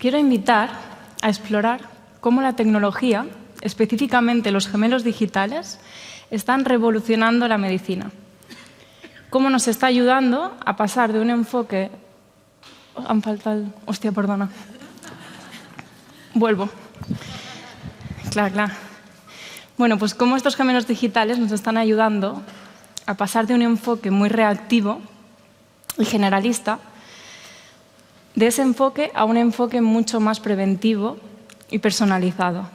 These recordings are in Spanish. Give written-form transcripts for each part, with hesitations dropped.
quiero invitar a explorar cómo la tecnología, específicamente los gemelos digitales, están revolucionando la medicina. Cómo nos está ayudando a pasar de un enfoque... Han faltado... Hostia, perdona. Vuelvo. Claro. Bueno, pues cómo estos gemelos digitales nos están ayudando a pasar de un enfoque muy reactivo y generalista, de ese enfoque a un enfoque mucho más preventivo y personalizado.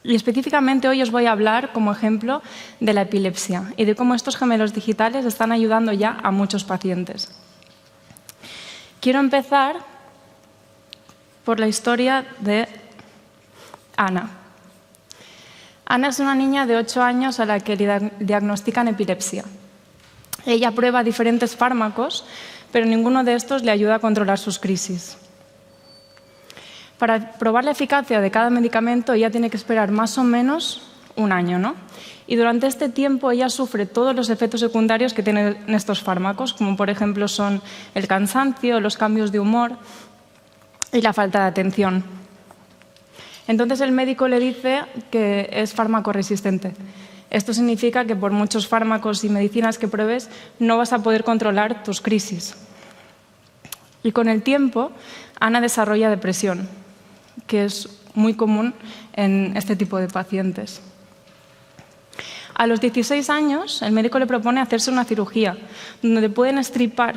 Y específicamente hoy os voy a hablar como ejemplo de la epilepsia y de cómo estos gemelos digitales están ayudando ya a muchos pacientes. Quiero empezar por la historia de Ana. Ana es una niña de 8 años a la que le diagnostican epilepsia. Ella prueba diferentes fármacos, pero ninguno de estos le ayuda a controlar sus crisis. Para probar la eficacia de cada medicamento, ella tiene que esperar más o menos un año, ¿no? Y durante este tiempo ella sufre todos los efectos secundarios que tienen estos fármacos, como por ejemplo son el cansancio, los cambios de humor y la falta de atención. Entonces el médico le dice que es fármaco resistente. Esto significa que por muchos fármacos y medicinas que pruebes no vas a poder controlar tus crisis. Y con el tiempo, Ana desarrolla depresión, que es muy común en este tipo de pacientes. A los 16 años, el médico le propone hacerse una cirugía, donde le pueden extirpar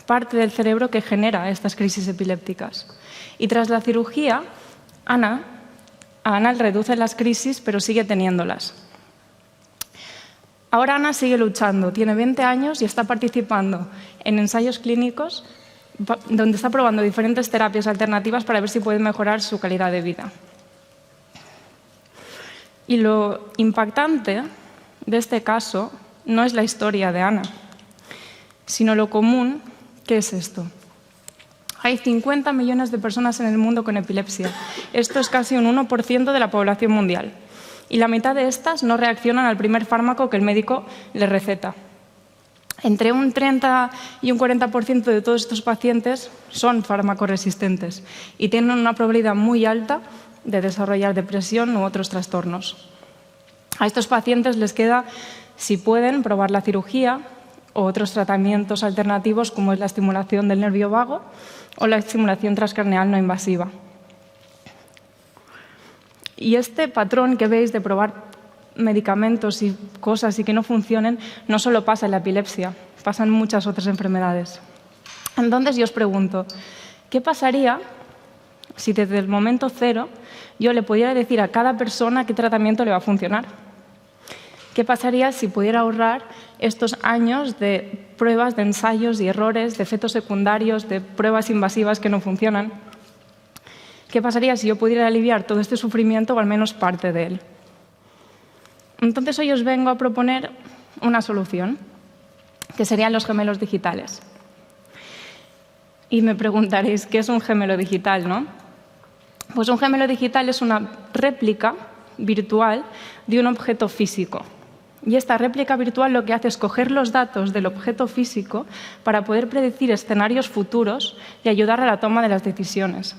parte del cerebro que genera estas crisis epilépticas. Y tras la cirugía, a Ana le reduce las crisis, pero sigue teniéndolas. Ahora Ana sigue luchando, tiene 20 años y está participando en ensayos clínicos donde está probando diferentes terapias alternativas para ver si puede mejorar su calidad de vida. Y lo impactante de este caso no es la historia de Ana, sino lo común que es esto. Hay 50 millones de personas en el mundo con epilepsia. Esto es casi un 1% de la población mundial. Y la mitad de estas no reaccionan al primer fármaco que el médico les receta. Entre un 30 y un 40% de todos estos pacientes son fármacoresistentes y tienen una probabilidad muy alta de desarrollar depresión u otros trastornos. A estos pacientes les queda, si pueden, probar la cirugía o otros tratamientos alternativos como es la estimulación del nervio vago o la estimulación transcraneal no invasiva. Y este patrón que veis de probar medicamentos y cosas y que no funcionen no solo pasa en la epilepsia, pasa en muchas otras enfermedades. Entonces yo os pregunto, ¿qué pasaría si desde el momento cero yo le pudiera decir a cada persona qué tratamiento le va a funcionar? ¿Qué pasaría si pudiera ahorrar estos años de pruebas, de ensayos y errores, de efectos secundarios, de pruebas invasivas que no funcionan? ¿Qué pasaría si yo pudiera aliviar todo este sufrimiento o al menos parte de él? Entonces hoy os vengo a proponer una solución, que serían los gemelos digitales. Y me preguntaréis, ¿qué es un gemelo digital, no? Pues un gemelo digital es una réplica virtual de un objeto físico. Y esta réplica virtual lo que hace es coger los datos del objeto físico para poder predecir escenarios futuros y ayudar a la toma de las decisiones.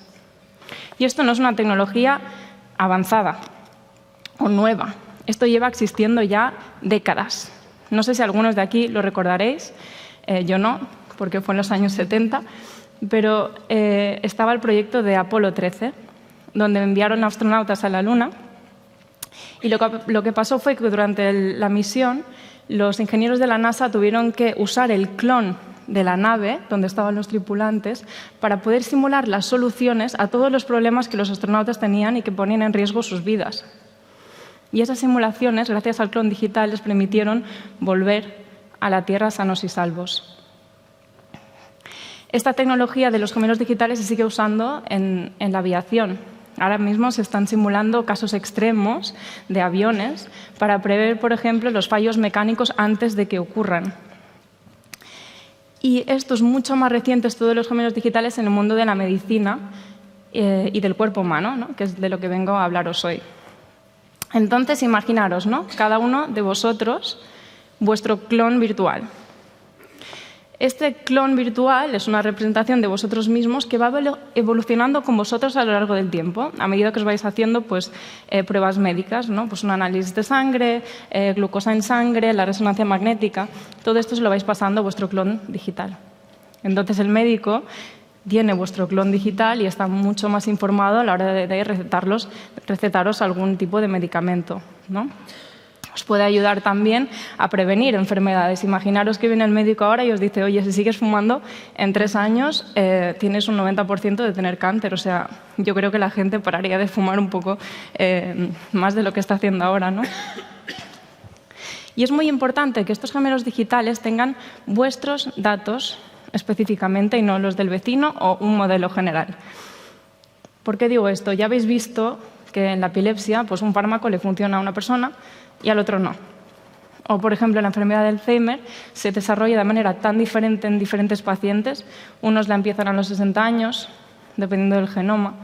Y esto no es una tecnología avanzada o nueva. Esto lleva existiendo ya décadas. No sé si algunos de aquí lo recordaréis, yo no, porque fue en los años 70, pero estaba el proyecto de Apolo 13, donde enviaron astronautas a la Luna. Y lo que pasó fue que durante la misión los ingenieros de la NASA tuvieron que usar el clon de la nave donde estaban los tripulantes para poder simular las soluciones a todos los problemas que los astronautas tenían y que ponían en riesgo sus vidas. Y esas simulaciones, gracias al clon digital, les permitieron volver a la Tierra sanos y salvos. Esta tecnología de los gemelos digitales se sigue usando en la aviación. Ahora mismo se están simulando casos extremos de aviones para prever, por ejemplo, los fallos mecánicos antes de que ocurran. Y esto es mucho más reciente, esto de los gemelos digitales, en el mundo de la medicina y del cuerpo humano, ¿no? Que es de lo que vengo a hablaros hoy. Entonces, imaginaros, ¿no? Cada uno de vosotros, vuestro clon virtual. Este clon virtual es una representación de vosotros mismos que va evolucionando con vosotros a lo largo del tiempo, a medida que os vais haciendo pues, pruebas médicas, ¿no? Pues un análisis de sangre, glucosa en sangre, la resonancia magnética. Todo esto se lo vais pasando a vuestro clon digital. Entonces el médico tiene vuestro clon digital y está mucho más informado a la hora de recetaros algún tipo de medicamento, ¿no? Os puede ayudar también a prevenir enfermedades. Imaginaros que viene el médico ahora y os dice, oye, si sigues fumando, en 3 años tienes un 90% de tener cáncer. O sea, yo creo que la gente pararía de fumar un poco más de lo que está haciendo ahora, ¿no? Y es muy importante que estos gemelos digitales tengan vuestros datos específicamente y no los del vecino o un modelo general. ¿Por qué digo esto? Ya habéis visto que en la epilepsia pues un fármaco le funciona a una persona y al otro no. O, por ejemplo, la enfermedad de Alzheimer se desarrolla de manera tan diferente en diferentes pacientes. Unos la empiezan a los 60 años, dependiendo del genoma,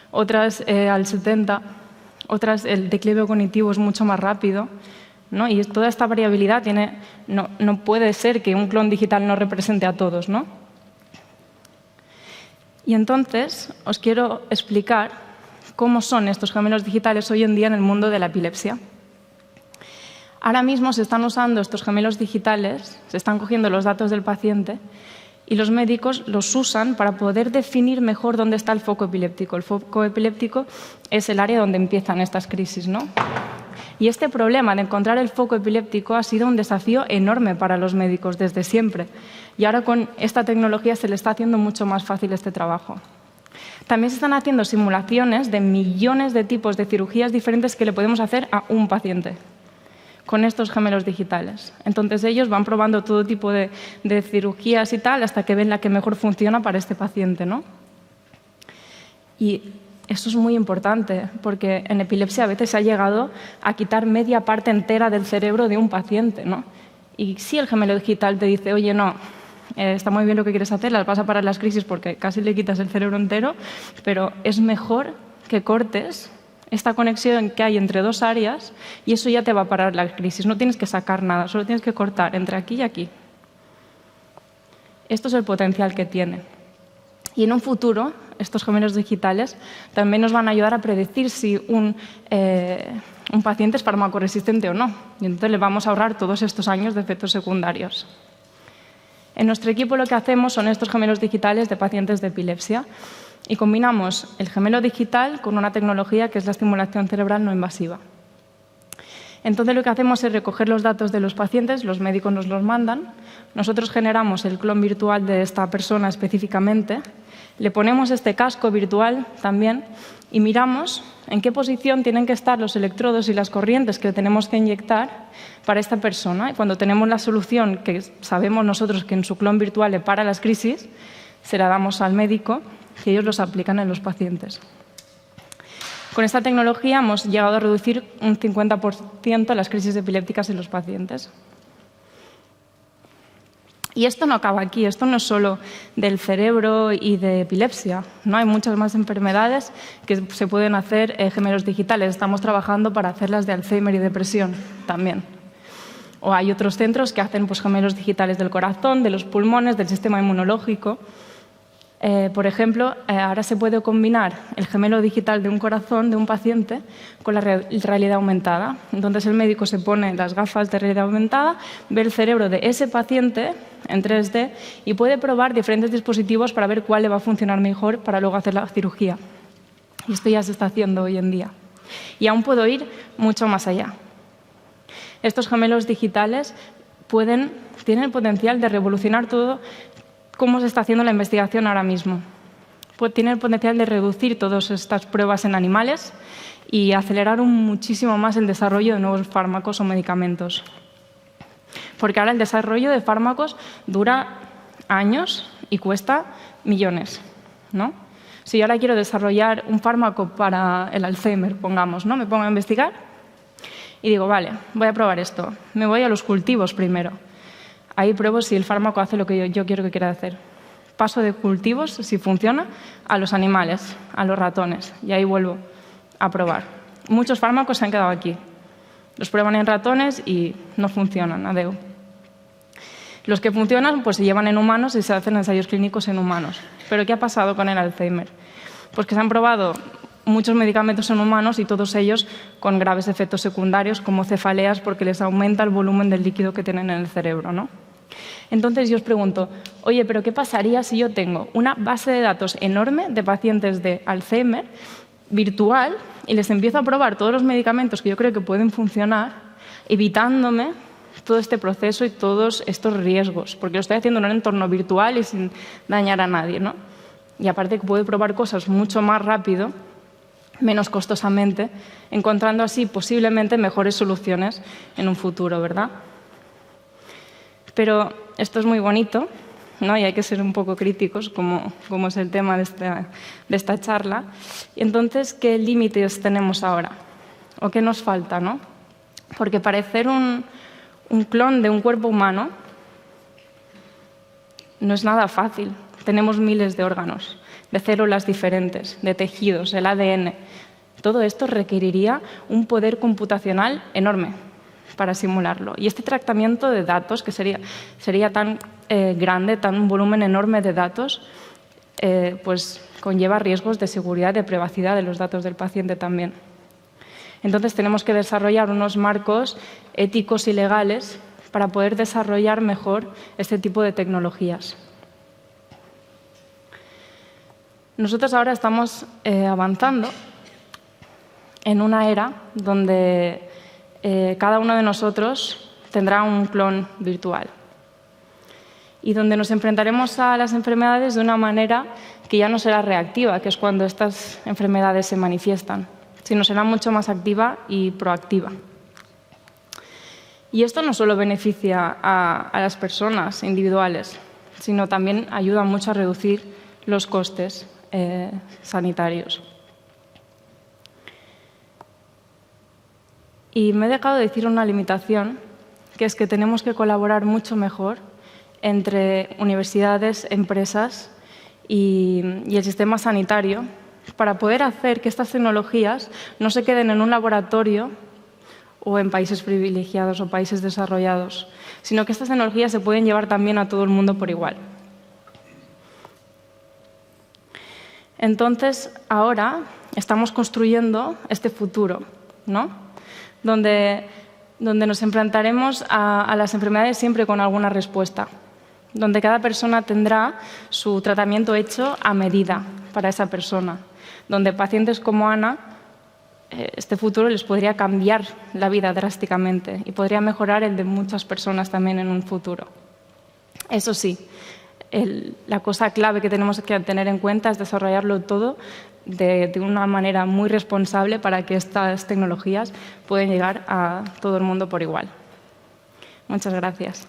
otras al 70, otras el declive cognitivo es mucho más rápido, ¿no? Y toda esta variabilidad no puede ser que un clon digital no represente a todos, ¿no? Y entonces os quiero explicar cómo son estos gemelos digitales hoy en día en el mundo de la epilepsia. Ahora mismo se están usando estos gemelos digitales, se están cogiendo los datos del paciente y los médicos los usan para poder definir mejor dónde está el foco epiléptico. El foco epiléptico es el área donde empiezan estas crisis, ¿no? Y este problema de encontrar el foco epiléptico ha sido un desafío enorme para los médicos desde siempre. Y ahora con esta tecnología se le está haciendo mucho más fácil este trabajo. También se están haciendo simulaciones de millones de tipos de cirugías diferentes que le podemos hacer a un paciente con estos gemelos digitales. Entonces ellos van probando todo tipo de cirugías y tal hasta que ven la que mejor funciona para este paciente, ¿no? Y esto es muy importante porque en epilepsia a veces se ha llegado a quitar media parte entera del cerebro de un paciente, ¿no? Y si el gemelo digital te dice, oye, no, está muy bien lo que quieres hacer, las vas a parar las crisis porque casi le quitas el cerebro entero, pero es mejor que cortes esta conexión que hay entre dos áreas y eso ya te va a parar la crisis. No tienes que sacar nada, solo tienes que cortar entre aquí y aquí. Esto es el potencial que tiene. Y en un futuro, estos gemelos digitales también nos van a ayudar a predecir si un paciente es farmacoresistente o no. Y entonces le vamos a ahorrar todos estos años de efectos secundarios. En nuestro equipo lo que hacemos son estos gemelos digitales de pacientes de epilepsia y combinamos el gemelo digital con una tecnología que es la estimulación cerebral no invasiva. Entonces lo que hacemos es recoger los datos de los pacientes, los médicos nos los mandan, nosotros generamos el clon virtual de esta persona específicamente, le ponemos este casco virtual también y miramos en qué posición tienen que estar los electrodos y las corrientes que tenemos que inyectar para esta persona. Y cuando tenemos la solución que sabemos nosotros que en su clon virtual le para las crisis, se la damos al médico y ellos los aplican en los pacientes. Con esta tecnología hemos llegado a reducir un 50% las crisis epilépticas en los pacientes. Y esto no acaba aquí, esto no es solo del cerebro y de epilepsia, ¿no? Hay muchas más enfermedades que se pueden hacer gemelos digitales. Estamos trabajando para hacerlas de Alzheimer y depresión también. O hay otros centros que hacen pues, gemelos digitales del corazón, de los pulmones, del sistema inmunológico. Por ejemplo, ahora se puede combinar el gemelo digital de un corazón de un paciente con la realidad aumentada. Entonces el médico se pone las gafas de realidad aumentada, ve el cerebro de ese paciente en 3D y puede probar diferentes dispositivos para ver cuál le va a funcionar mejor para luego hacer la cirugía. Y esto ya se está haciendo hoy en día. Y aún puedo ir mucho más allá. Estos gemelos digitales tienen el potencial de revolucionar todo cómo se está haciendo la investigación ahora mismo. Tiene el potencial de reducir todas estas pruebas en animales y acelerar muchísimo más el desarrollo de nuevos fármacos o medicamentos. Porque ahora el desarrollo de fármacos dura años y cuesta millones, ¿no? Si yo ahora quiero desarrollar un fármaco para el Alzheimer, pongamos, ¿no? Me pongo a investigar y digo, vale, voy a probar esto. Me voy a los cultivos primero. Ahí pruebo si el fármaco hace lo que yo quiero que quiera hacer. Paso de cultivos, si funciona, a los animales, a los ratones, y ahí vuelvo a probar. Muchos fármacos se han quedado aquí. Los prueban en ratones y no funcionan, adeu. Los que funcionan pues se llevan en humanos y se hacen ensayos clínicos en humanos. ¿Pero qué ha pasado con el Alzheimer? Pues que se han probado muchos medicamentos en humanos y todos ellos con graves efectos secundarios como cefaleas porque les aumenta el volumen del líquido que tienen en el cerebro, ¿no? Entonces yo os pregunto, oye, ¿pero qué pasaría si yo tengo una base de datos enorme de pacientes de Alzheimer virtual y les empiezo a probar todos los medicamentos que yo creo que pueden funcionar, evitándome todo este proceso y todos estos riesgos? Porque lo estoy haciendo en un entorno virtual y sin dañar a nadie, ¿no? Y aparte que puedo probar cosas mucho más rápido, menos costosamente, encontrando así posiblemente mejores soluciones en un futuro, ¿verdad? Pero esto es muy bonito, ¿no? Y hay que ser un poco críticos, como es el tema de esta charla. Y entonces, ¿qué límites tenemos ahora? ¿O qué nos falta, no? Porque para hacer un clon de un cuerpo humano no es nada fácil. Tenemos miles de órganos, de células diferentes, de tejidos, el ADN. Todo esto requeriría un poder computacional enorme para simularlo. Y este tratamiento de datos, que sería tan grande, un volumen enorme de datos, pues conlleva riesgos de seguridad y de privacidad de los datos del paciente también. Entonces tenemos que desarrollar unos marcos éticos y legales para poder desarrollar mejor este tipo de tecnologías. Nosotros ahora estamos avanzando en una era donde cada uno de nosotros tendrá un clon virtual y donde nos enfrentaremos a las enfermedades de una manera que ya no será reactiva, que es cuando estas enfermedades se manifiestan, sino será mucho más activa y proactiva. Y esto no solo beneficia a las personas individuales, sino también ayuda mucho a reducir los costes sanitarios. Y me he dejado de decir una limitación, que es que tenemos que colaborar mucho mejor entre universidades, empresas y el sistema sanitario para poder hacer que estas tecnologías no se queden en un laboratorio o en países privilegiados o países desarrollados, sino que estas tecnologías se pueden llevar también a todo el mundo por igual. Entonces, ahora estamos construyendo este futuro, ¿no? Donde nos enfrentaremos a las enfermedades siempre con alguna respuesta, donde cada persona tendrá su tratamiento hecho a medida para esa persona, donde pacientes como Ana, este futuro les podría cambiar la vida drásticamente y podría mejorar el de muchas personas también en un futuro. Eso sí, la cosa clave que tenemos que tener en cuenta es desarrollarlo todo de una manera muy responsable para que estas tecnologías puedan llegar a todo el mundo por igual. Muchas gracias.